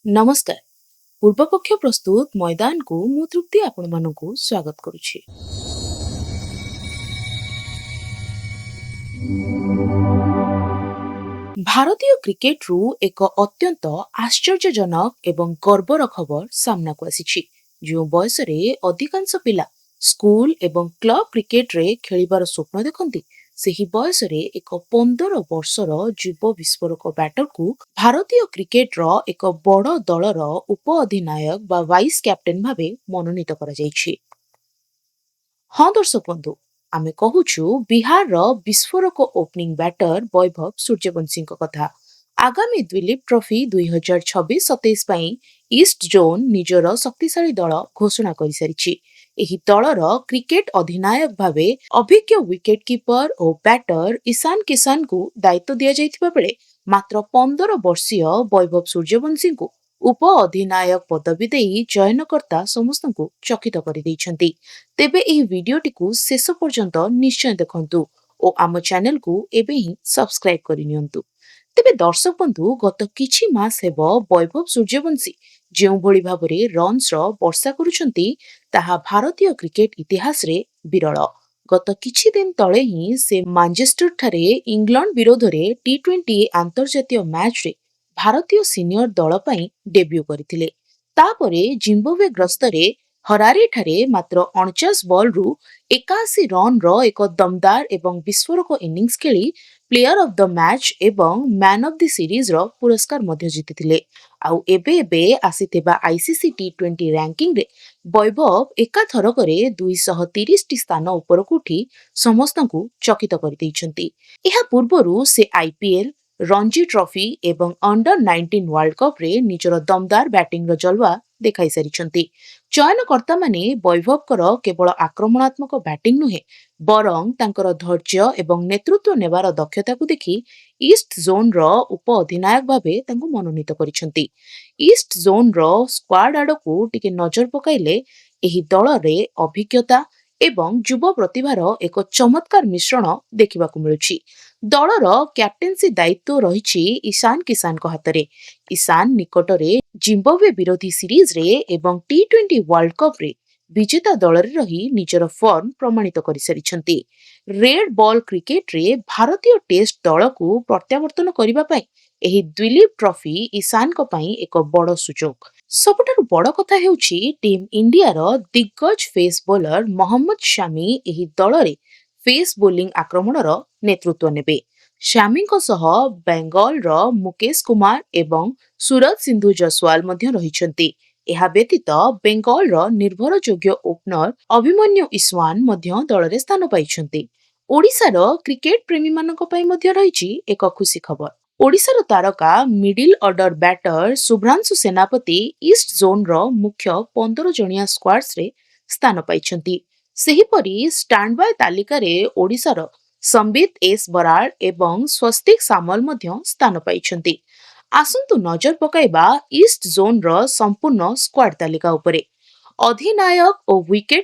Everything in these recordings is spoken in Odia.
नमस्कार। पूर्वपक्ष प्रस्तुत मैदान को मु तृप्ति आपण मानकु स्वागत करुछि। भारतीय क्रिकेट रु एक अत्यंत आश्चर्यजनक एवं गर्वर खबर सामना को आसीछि। जो बयस रे अधिकांश पिला स्कूल एवं क्लब क्रिकेट रे खेलिबार स्वप्न देखंती ସେହି ବୟସରେ ଏକ 15 ବର୍ଷର ଯୁବ ବିସ୍ଫୋରକ ବ୍ୟାଟରକୁ ଭାରତୀୟ କ୍ରିକେଟର ଏକ ବଡ଼ ଦଳର ଉପ ଅଧିନାୟକ ବା ଭାଇସ୍ କ୍ୟାପ୍ଟେନ୍ ଭାବେ ମନୋନୀତ କରାଯାଇଛି। ହଁ ଦର୍ଶକ ବନ୍ଧୁ, ଆମେ କହୁଛୁ ବିହାରର ବିସ୍ଫୋରକ ଓପନିଂ ବ୍ୟାଟର ବୈଭବ ସୂର୍ଯ୍ୟବଂଶୀଙ୍କ କଥା। ଆଗାମୀ ଦିଲ୍ଲୀପ ଟ୍ରଫି 2026-27 ପାଇଁ ଇଷ୍ଟ ଜୋନ୍ ନିଜର ଶକ୍ତିଶାଳୀ ଦଳ ଘୋଷଣା କରିସାରିଛି। ଏହି ଦଳର କ୍ରିକେଟ ଅଧିନାୟକ ଭାବେ ଅଭିଜ୍ଞ ୱିକେଟ କିପର ଓ ବ୍ୟାଟର ଇଶାନ କିଶାନଙ୍କୁ ଦାୟିତ୍ୱ ଦିଆଯାଇଥିବା ବେଳେ ମାତ୍ର 15 ବର୍ଷୀୟ ବୈଭବ ସୂର୍ଯ୍ୟବଂଶୀଙ୍କୁ ଉପ ଅଧିନାୟକ ପଦବୀ ଦେଇ ଚୟନକର୍ତ୍ତା ସମସ୍ତଙ୍କୁ ଚକିତ କରିଦେଇଛନ୍ତି। ତେବେ ଏହି ଭିଡିଓଟିକୁ ଶେଷ ପର୍ଯ୍ୟନ୍ତ ନିଶ୍ଚୟ ଦେଖନ୍ତୁ ଓ ଆମ ଚ୍ୟାନେଲକୁ ଏବେ ହିଁ ସବସ୍କ୍ରାଇବ କରିନିଅନ୍ତୁ। ତେବେ ଦର୍ଶକ ବନ୍ଧୁ, ଗତ କିଛି ମାସ ହେବ ବୈଭବ ସୂର୍ଯ୍ୟବଂଶୀ ଯେଉଁଭଳି ଭାବରେ ରନ୍ସର ବର୍ଷା କରୁଛନ୍ତି ତାହା ଭାରତୀୟ କ୍ରିକେଟ ଇତିହାସରେ ବିରଳ। ଗତ କିଛି ଦିନ ତଳେ ହିଁ ସେ ମାଞ୍ଚେଷ୍ଟରଠାରେ ଇଂଲଣ୍ଡ ବିରୋଧରେ ଟି20 ଆନ୍ତର୍ଜାତୀୟ ମ୍ୟାଚରେ ଭାରତୀୟ ସିନିୟର ଦଳ ପାଇଁ ଡେବ୍ୟୁ କରିଥିଲେ। ତାପରେ ଜିମ୍ବାୱେ ଗସ୍ତରେ ହରାରେଠାରେ ମାତ୍ର 49 ବଲରୁ 81 ରନ୍ର ଏକ ଦମଦାର ଏବଂ ବିସ୍ଫୋରକ ଇନିଂସ ଖେଳି ପ୍ଲେୟାର ଅଫ୍ ଦ ମ୍ୟାଚ୍ ଏବଂ ମ୍ୟାନ ଅଫ୍ ଦି ସିରିଜର ପୁରସ୍କାର ମଧ୍ୟ ଜିତିଥିଲେ। ଆଉ ଏବେ ଆସିଥିବା ଆଇସିସି ଟି20 ରାଙ୍କିଙ୍ଗରେ ବୈଭବ ଏକାଥରକରେ 230ଟି ସ୍ଥାନ ଉପରକୁ ଉଠି ସମସ୍ତଙ୍କୁ ଚକିତ କରିଦେଇଛନ୍ତି। ଏହା ପୂର୍ବରୁ ସେ ଆଇପିଏଲ୍, ରଞ୍ଜି ଟ୍ରଫି ଏବଂ ଅଣ୍ଡର-19 ୱାର୍ଲଡ କପ୍ରେ ନିଜର ଦମଦାର ବ୍ୟାଟିଂର ଜଲୱା ଦେଖାଇ ସାରିଛନ୍ତି। ଚୟନକର୍ତ୍ତାମାନେ ବୈଭବଙ୍କର କେବଳ ଆକ୍ରମଣାତ୍ମକ ବ୍ୟାଟିଂ ନୁହେଁ ବରଂ ତାଙ୍କର ଧୈର୍ଯ୍ୟ ଏବଂ ନେତୃତ୍ୱ ନେବାର ଦକ୍ଷତାକୁ ଦେଖି ଇଷ୍ଟ ଜୋନ୍ର ଉପ ଅଧିନାୟକ ଭାବେ ତାଙ୍କୁ ମନୋନୀତ କରିଛନ୍ତି। ଇଷ୍ଟ ଜୋନ୍ର ସ୍କ୍ୱାଡ୍ ଆଡ଼କୁ ଟିକେ ନଜର ପକାଇଲେ ଏହି ଦଳରେ ଅଭିଜ୍ଞତା ଏବଂ ଯୁବ ପ୍ରତିଭାର ଏକ ଚମତ୍କାର ମିଶ୍ରଣ ଦେଖିବାକୁ ମିଳୁଛି। ଦଳର କ୍ୟାପ୍ଟେନ୍ସି ଦାୟିତ୍ୱ ରହିଛି ଇଶାନ କିଶାନଙ୍କ ହାତରେ। ଇଶାନ ନିକଟରେ ଜିମ୍ବାୱେ ବିରୋଧୀ ସିରିଜରେ ଏବଂ ଟି20 ୱାର୍ଲଡ କପ୍ରେ ବିଜେତା ଦଳରେ ରହି ନିଜର ଫର୍ମ ପ୍ରମାଣିତ କରିସାରିଛନ୍ତି। ରେଡ୍ ବଲ୍ କ୍ରିକେଟରେ ଭାରତୀୟ ଟେଷ୍ଟ ଦଳକୁ ପ୍ରତ୍ୟାବର୍ତ୍ତନ କରିବା ପାଇଁ ଏହି ଦିଲ୍ଲୀପ ଟ୍ରଫି ଇଶାନଙ୍କ ପାଇଁ ଏକ ବଡ଼ ସୁଯୋଗ। ସବୁଠାରୁ ବଡ଼ କଥା ହେଉଛି ଟିମ୍ ଇଣ୍ଡିଆର ଦିଗ୍ଗଜ ପେସ୍ ବୋଲର ମହମ୍ମଦ ଶାମି ଏହି ଦଳରେ ପେସ୍ ବୋଲିଂ ଆକ୍ରମଣର ନେତୃତ୍ୱ ନେବେ। ଶାମିଙ୍କ ସହ ବେଙ୍ଗଲର ମୁକେଶ କୁମାର ଏବଂ ସୁରଜ ସିନ୍ଧୁ ଜସୱାଲ ମଧ୍ୟ ରହିଛନ୍ତି। ଏହା ବ୍ୟତୀତ ବେଙ୍ଗଲର ନିର୍ଭରଯୋଗ୍ୟ ଓପନର ଅଭିମନ୍ୟୁ ଇସ୍ୱାନ ମଧ୍ୟ ଦଳରେ ସ୍ଥାନ ପାଇଛନ୍ତି। ଓଡ଼ିଶାର କ୍ରିକେଟ ପ୍ରେମୀମାନଙ୍କ ପାଇଁ ମଧ୍ୟ ରହିଛି ଏକ ଖୁସି ଖବର। ଓଡ଼ିଶାର ତାରକା ମିଡିଲ ଅର୍ଡର ବ୍ୟାଟର ଶୁଭ୍ରାଂଶୁ ସେନାପତି ଇଷ୍ଟ ଜୋନ୍ର ମୁଖ୍ୟ 15 ଜଣିଆ ସ୍କ୍ୱାଡ୍ସରେ ସ୍ଥାନ ପାଇଛନ୍ତି। ସେହିପରି ଷ୍ଟାଣ୍ଡବାଇ ତାଲିକାରେ ଓଡ଼ିଶାର ସମ୍ବିତ ଏସ୍ ବରାଳ ଏବଂ ସ୍ୱସ୍ତିକ ସାମଲ ମଧ୍ୟ ସ୍ଥାନ ପାଇଛନ୍ତି। ଆସନ୍ତୁ ନଜର ପକାଇବା ଇଷ୍ଟ ଜୋନ୍ର ସମ୍ପୂର୍ଣ୍ଣ ସ୍କ୍ୱାଡ୍ ତାଲିକା ଉପରେ। ଅଧିନାୟକ ଓ ୱିକେଟ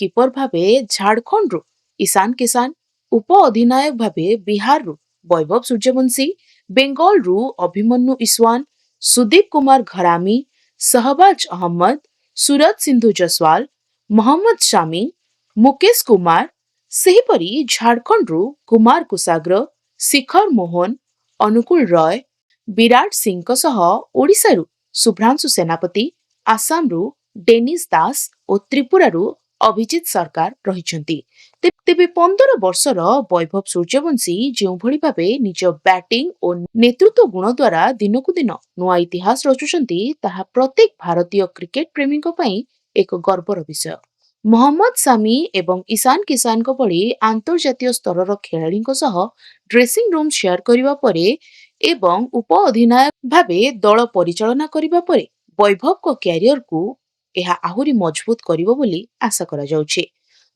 କିପର ଭାବେ ଝାଡ଼ଖଣ୍ଡରୁ ଇଶାନ କିଶାନ, ଉପ ଅଧିନାୟକ ଭାବେ ବିହାରରୁ ବୈଭବ ସୂର୍ଯ୍ୟବଂଶୀ, ବେଙ୍ଗଲରୁ ଅଭିମନ୍ୟୁ ଇସ୍ୱାନ, ସୁଦୀପ କୁମାର ଘରାମୀ, ଶହବାଜ ଅହମ୍ମଦ, ସୁରଜ ସିନ୍ଧୁ ଜସୱାଲ, ମହମ୍ମଦ ଶାମି, ମୁକେଶ କୁମାର। ସେହିପରି ଝାଡ଼ଖଣ୍ଡରୁ କୁମାର କୁସାଗ୍ର, ଶିଖର ମୋହନ, ଅନୁକୂଳ ରୟ, ବିରାଟ ସିଂଙ୍କ ସହ ଓଡ଼ିଶାରୁ ଶୁଭ୍ରାଂଶୁ ସେନାପତି, ଆସାମରୁ ଡେନିସ ଦାସ ଓ ତ୍ରିପୁରାରୁ ଅଭିଜିତ ସରକାର ରହିଛନ୍ତି। ତେବେ 15 ବର୍ଷର ବୈଭବ ସୂର୍ଯ୍ୟବଂଶୀ ଯେଉଁଭଳି ଭାବେ ନିଜ ବ୍ୟାଟିଂ ଓ ନେତୃତ୍ୱ ଗୁଣ ଦ୍ୱାରା ଦିନକୁ ଦିନ ନୂଆ ଇତିହାସ ରଚୁଛନ୍ତି ତାହା ପ୍ରତ୍ୟେକ ଭାରତୀୟ କ୍ରିକେଟ ପ୍ରେମୀଙ୍କ ପାଇଁ ଏକ ଗର୍ବର ବିଷୟ। ମହମ୍ମଦ ଶାମି ଏବଂ ଇଶାନ କିଶାନଙ୍କ ଭଳି ଆନ୍ତର୍ଜାତୀୟ ସ୍ତରର ଖେଳାଳିଙ୍କ ସହ ଡ୍ରେସିଂ ରୁମ୍ ସେୟାର କରିବା ପରେ ଏବଂ ଉପ ଅଧିନାୟକ ଭାବେ ଦଳ ପରିଚାଳନା କରିବା ପରେ ବୈଭବଙ୍କ କ୍ୟାରିୟରକୁ ଏହା ଆହୁରି ମଜବୁତ କରିବ ବୋଲି ଆଶା କରାଯାଉଛି।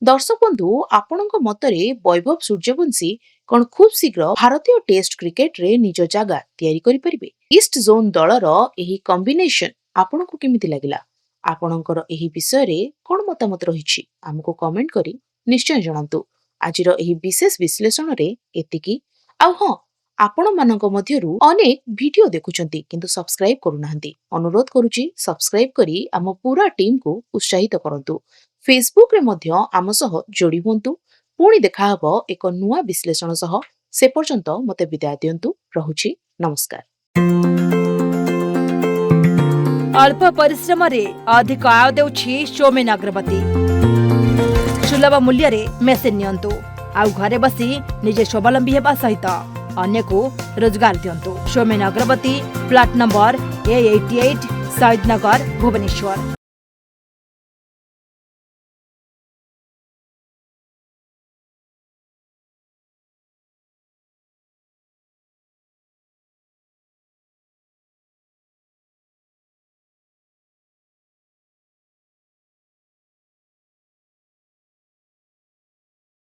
ଦର୍ଶକ ବନ୍ଧୁ, ଆପଣଙ୍କ ମତରେ ବୈଭବ ସୂର୍ଯ୍ୟବଂଶୀ କଣ ଖୁବ୍ ଶୀଘ୍ର ଭାରତୀୟ ଟେଷ୍ଟ କ୍ରିକେଟରେ ନିଜ ଜାଗା ତିଆରି କରିପାରିବେ? ଇଷ୍ଟ ଜୋନ୍ ଦଳର ଏହି କମ୍ବିନେସନ ଆପଣଙ୍କୁ କେମିତି ଲାଗିଲା? ଆପଣଙ୍କର ଏହି ବିଷୟରେ କଣ ମତାମତ ରହିଛି ଆମକୁ କମେଣ୍ଟ କରି ନିଶ୍ଚୟ ଜଣାନ୍ତୁ। ଆଜିର ଏହି ବିଶେଷ ବିଶ୍ଳେଷଣରେ ଏତିକି। ଆଉ ହଁ, ଆପଣମାନଙ୍କ ମଧ୍ୟରୁ ଅନେକ ଭିଡିଓ ଦେଖୁଛନ୍ତି କିନ୍ତୁ ସବସ୍କ୍ରାଇବ କରୁନାହାନ୍ତି। ଅନୁରୋଧ କରୁଛି ସବସ୍କ୍ରାଇବ କରି ଆମ ପୁରା ଟିମକୁ ଉତ୍ସାହିତ କରନ୍ତୁ। ଫେସବୁକରେ ମଧ୍ୟ ଆମ ସହ ଯୋଡ଼ି ହୁଅନ୍ତୁ। ପୁଣି ଦେଖାହବ ଏକ ନୂଆ ବିଶ୍ଳେଷଣ ସହ। ସେ ପର୍ଯ୍ୟନ୍ତ ମୋତେ ବିଦାୟ ଦିଅନ୍ତୁ। ରହୁଛି ନମସ୍କାର। अल्प परिश्रम अधिक आय देउछि सौमेन अग्रवती। सुलभ मूल्य मेसिन नियंतु आउ घरे बसी निजे स्वावलंबी हेबा सहित अन्य को रोजगार दियंतु। सौमेन अग्रवती, फ्लैट नंबर A88, शहीद नगर, भुवनेश्वर।